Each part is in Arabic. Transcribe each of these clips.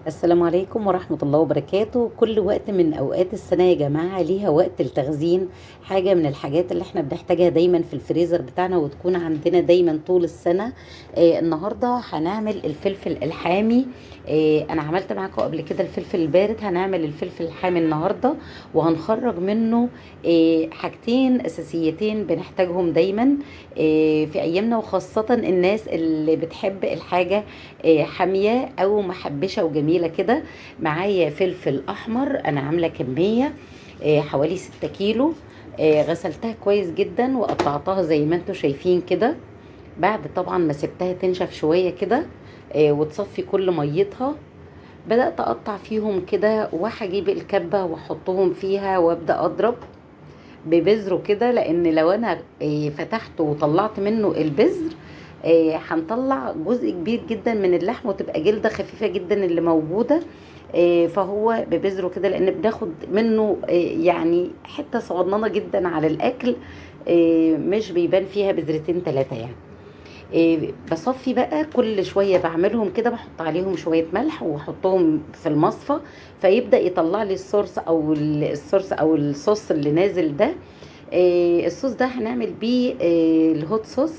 السلام عليكم ورحمة الله وبركاته. كل وقت من أوقات السنة يا جماعة ليها وقت التخزين. حاجة من الحاجات اللي احنا بنحتاجها دايما في الفريزر بتاعنا وتكون عندنا دايما طول السنة. النهاردة هنعمل الفلفل الحامي. أنا عملت معاكم قبل كده الفلفل البارد، هنعمل الفلفل الحامي النهاردة وهنخرج منه حاجتين أساسيتين بنحتاجهم دايما في أيامنا، وخاصة الناس اللي بتحب الحاجة حامية أو محبشة وجميلة كده. معايا فلفل أحمر، أنا عاملة كمية حوالي 6 كيلو. غسلتها كويس جدا وقطعتها زي ما انتوا شايفين كده. بعد طبعا ما سبتها تنشف شوية كده وتصفي كل ميتها، بدأت أقطع فيهم كده وهجيب الكبة وأحطهم فيها وأبدأ أضرب ببذره كده، لان لو انا فتحته وطلعت منه البذر هنطلع جزء كبير جدا من اللحم وتبقى جلدة خفيفة جدا اللي موجودة. فهو ببذره كده لان بناخد منه يعني حتة صغننة جدا على الاكل، مش بيبان فيها بذرتين ثلاثة يعني. بصفي بقى كل شوية بعملهم كده، بحط عليهم شوية ملح واحطهم في المصفى، فيبدأ يطلع لي الصوص او الصوص اللي نازل ده. الصوص ده هنعمل بيه الهوت صوص.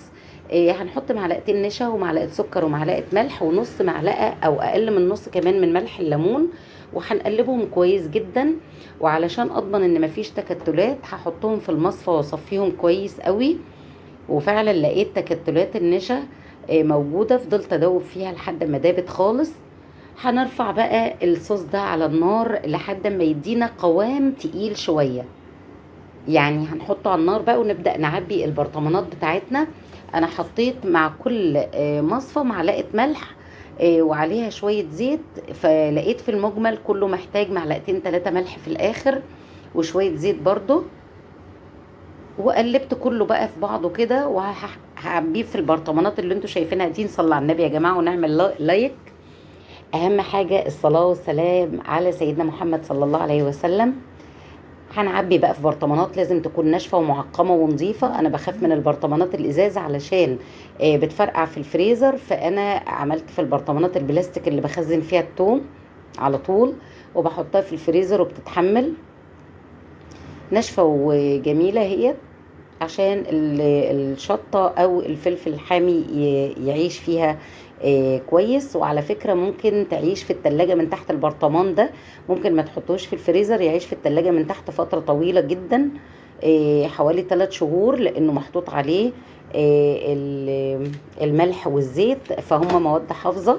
هنحط معلقتين نشا ومعلقة سكر ومعلقة ملح ونص معلقة او اقل من نص كمان من ملح الليمون، وهنقلبهم كويس جدا. وعلشان اضمن ان مفيش تكتلات هحطهم في المصفى واصفيهم كويس قوي. وفعلا لقيت تكتلات النشا موجودة، فضلت ادوب فيها لحد ما دابت خالص. هنرفع بقى الصوص ده على النار لحد ما يدينا قوام تقيل شوية، يعني هنحطه على النار بقى ونبدأ نعبي البرطمانات بتاعتنا. انا حطيت مع كل مصفى معلقة ملح وعليها شوية زيت، فلقيت في المجمل كله محتاج معلقتين 3 ملح في الاخر وشوية زيت برضو. وقلبت كله بقى في بعضه كده وهعبيه في البرطمانات اللي انتوا شايفينها دي. نصلي على النبي يا جماعة ونعمل لايك. اهم حاجة الصلاة والسلام على سيدنا محمد صلى الله عليه وسلم. هنعبي بقى في برطمانات لازم تكون ناشفة ومعقمة ونظيفة. انا بخاف من البرطمانات الازاز علشان بتفرقع في الفريزر، فانا عملت في البرطمانات البلاستيك اللي بخزن فيها التوم على طول وبحطها في الفريزر وبتتحمل ناشفة وجميلة هي، عشان الشطة او الفلفل الحامي يعيش فيها كويس. وعلى فكرة ممكن تعيش في التلاجة من تحت البرطمان ده، ممكن ما تحطوش في الفريزر، يعيش في التلاجة من تحت فترة طويلة جدا حوالي 3 شهور، لانه محطوط عليه الملح والزيت، فهم مواد حافظة.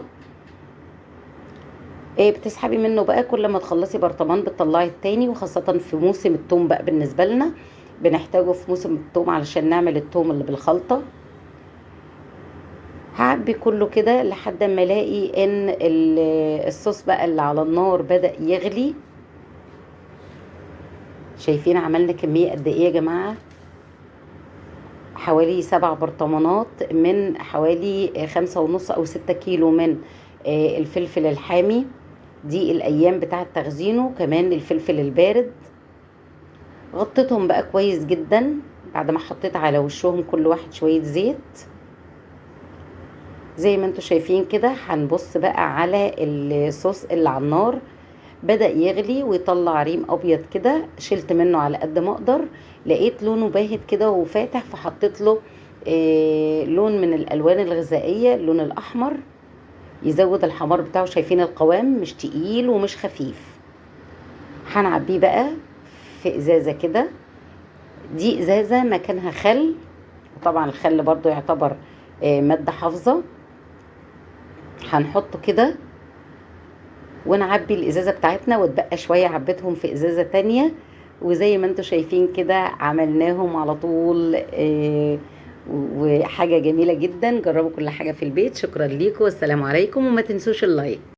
بتسحبي منه بقى كل ما تخلصي برطمان بتطلعي التاني، وخاصة في موسم التوم بقى بالنسبة لنا بنحتاجه في موسم التوم علشان نعمل التوم اللي بالخلطة. هعبي كله كده لحد ما الاقي ان الصوص بقى اللي على النار بدأ يغلي. شايفين عملنا كمية قد ايه يا جماعة؟ حوالي 7 برطمانات من حوالي 5.5 او 6 كيلو من الفلفل الحامي. دي الايام بتاعة تخزينه. كمان الفلفل البارد غطيتهم بقى كويس جدا بعد ما حطيت على وشهم كل واحد شوية زيت زي ما انتوا شايفين كده. هنبص بقى على الصوص اللي على النار بدأ يغلي ويطلع ريم ابيض كده، شلت منه على قد ما اقدر. لقيت لونه باهت كده وفاتح، فحطيت له لون من الالوان الغذائية، اللون الاحمر يزود الحمار بتاعه. شايفين القوام مش تقيل ومش خفيف. هنعبيه بقى في ازازة كده. دي ازازة مكانها خل، وطبعا الخل برضو يعتبر مادة حافظة. هنحطه كده ونعبي الازازة بتاعتنا، واتبقى شوية عبيتهم في ازازة تانية. وزي ما انتوا شايفين كده عملناهم على طول وحاجة جميلة جدا. جربوا كل حاجة في البيت. شكرا ليكم والسلام عليكم، وما تنسوش اللايك.